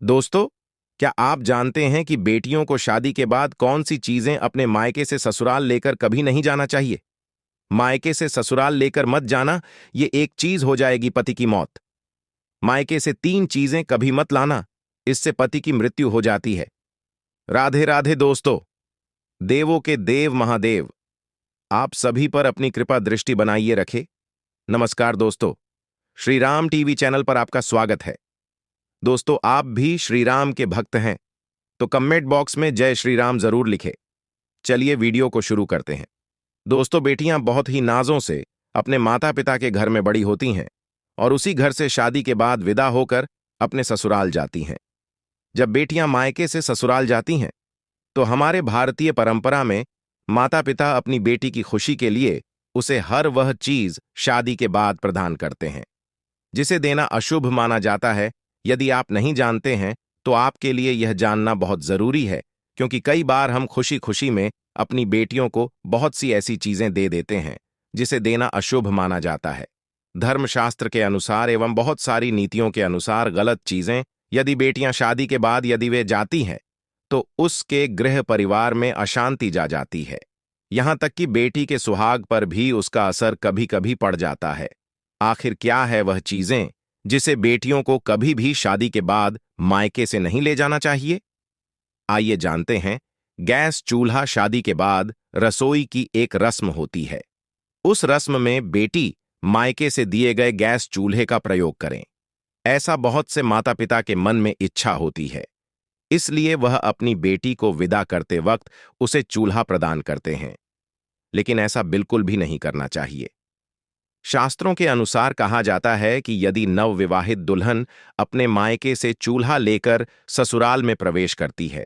दोस्तों, क्या आप जानते हैं कि बेटियों को शादी के बाद कौन सी चीजें अपने मायके से ससुराल लेकर कभी नहीं जाना चाहिए? मायके से ससुराल लेकर मत जाना, ये एक चीज हो जाएगी पति की मौत। मायके से 3 चीजें कभी मत लाना, इससे पति की मृत्यु हो जाती है। राधे राधे दोस्तों, देवों के देव महादेव आप सभी पर अपनी कृपा दृष्टि बनाइए रखे। नमस्कार दोस्तों, श्री राम टीवी चैनल पर आपका स्वागत है। दोस्तों, आप भी श्री राम के भक्त हैं तो कमेंट बॉक्स में जय श्री राम जरूर लिखें। चलिए वीडियो को शुरू करते हैं। दोस्तों, बेटियां बहुत ही नाजों से अपने माता पिता के घर में बड़ी होती हैं और उसी घर से शादी के बाद विदा होकर अपने ससुराल जाती हैं। जब बेटियां मायके से ससुराल जाती हैं तो हमारे भारतीय परंपरा में माता पिता अपनी बेटी की खुशी के लिए उसे हर वह चीज शादी के बाद प्रदान करते हैं जिसे देना अशुभ माना जाता है। यदि आप नहीं जानते हैं तो आपके लिए यह जानना बहुत जरूरी है, क्योंकि कई बार हम खुशी खुशी में अपनी बेटियों को बहुत सी ऐसी चीजें दे देते हैं जिसे देना अशुभ माना जाता है। धर्मशास्त्र के अनुसार एवं बहुत सारी नीतियों के अनुसार गलत चीजें यदि बेटियां शादी के बाद यदि वे जाती हैं तो उसके गृह परिवार में अशांति जा जाती है। यहां तक कि बेटी के सुहाग पर भी उसका असर कभी कभी पड़ जाता है। आखिर क्या है वह चीजें जिसे बेटियों को कभी भी शादी के बाद मायके से नहीं ले जाना चाहिए? आइए जानते हैं। गैस चूल्हा शादी के बाद रसोई की एक रस्म होती है। उस रस्म में बेटी मायके से दिए गए गैस चूल्हे का प्रयोग करें, ऐसा बहुत से माता पिता के मन में इच्छा होती है। इसलिए वह अपनी बेटी को विदा करते वक्त उसे चूल्हा प्रदान करते हैं, लेकिन ऐसा बिल्कुल भी नहीं करना चाहिए। शास्त्रों के अनुसार कहा जाता है कि यदि नवविवाहित दुल्हन अपने मायके से चूल्हा लेकर ससुराल में प्रवेश करती है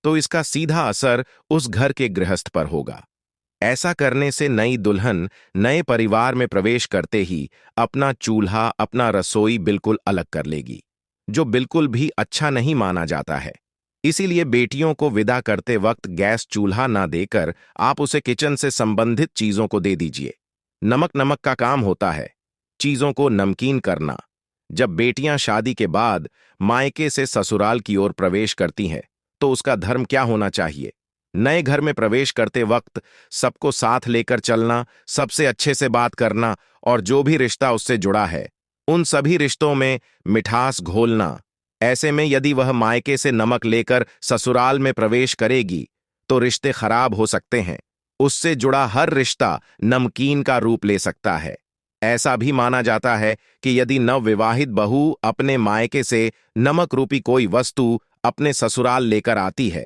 तो इसका सीधा असर उस घर के गृहस्थ पर होगा। ऐसा करने से नई दुल्हन नए परिवार में प्रवेश करते ही अपना चूल्हा, अपना रसोई बिल्कुल अलग कर लेगी, जो बिल्कुल भी अच्छा नहीं माना जाता है। इसीलिए बेटियों को विदा करते वक्त गैस चूल्हा ना देकर आप उसे किचन से संबंधित चीजों को दे दीजिए। नमक का काम होता है चीजों को नमकीन करना। जब बेटियां शादी के बाद मायके से ससुराल की ओर प्रवेश करती हैं तो उसका धर्म क्या होना चाहिए? नए घर में प्रवेश करते वक्त सबको साथ लेकर चलना, सबसे अच्छे से बात करना और जो भी रिश्ता उससे जुड़ा है उन सभी रिश्तों में मिठास घोलना। ऐसे में यदि वह मायके से नमक लेकर ससुराल में प्रवेश करेगी तो रिश्ते खराब हो सकते हैं। उससे जुड़ा हर रिश्ता नमकीन का रूप ले सकता है। ऐसा भी माना जाता है कि यदि नवविवाहित बहू अपने मायके से नमक रूपी कोई वस्तु अपने ससुराल लेकर आती है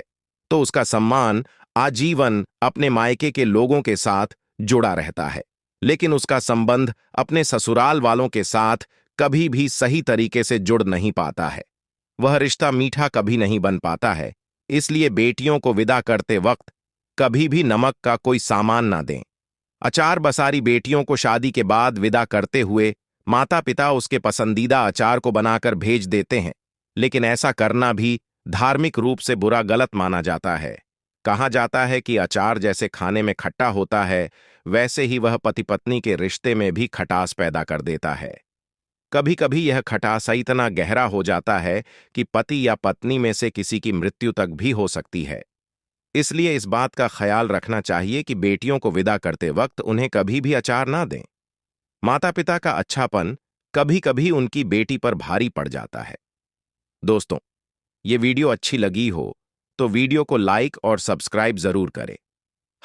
तो उसका सम्मान आजीवन अपने मायके के लोगों के साथ जुड़ा रहता है, लेकिन उसका संबंध अपने ससुराल वालों के साथ कभी भी सही तरीके से जुड़ नहीं पाता है। वह रिश्ता मीठा कभी नहीं बन पाता है। इसलिए बेटियों को विदा करते वक्त कभी भी नमक का कोई सामान ना दें। अचार बसारी बेटियों को शादी के बाद विदा करते हुए माता पिता उसके पसंदीदा अचार को बनाकर भेज देते हैं, लेकिन ऐसा करना भी धार्मिक रूप से बुरा गलत माना जाता है। कहा जाता है कि अचार जैसे खाने में खट्टा होता है, वैसे ही वह पति पत्नी के रिश्ते में भी खटास पैदा कर देता है। कभी कभी यह खटास इतना गहरा हो जाता है कि पति या पत्नी में से किसी की मृत्यु तक भी हो सकती है। इसलिए इस बात का ख्याल रखना चाहिए कि बेटियों को विदा करते वक्त उन्हें कभी भी अचार ना दें। माता पिता का अच्छापन कभी कभी उनकी बेटी पर भारी पड़ जाता है। दोस्तों, ये वीडियो अच्छी लगी हो तो वीडियो को लाइक और सब्सक्राइब जरूर करें।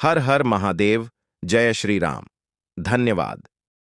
हर हर महादेव, जय श्री राम। धन्यवाद।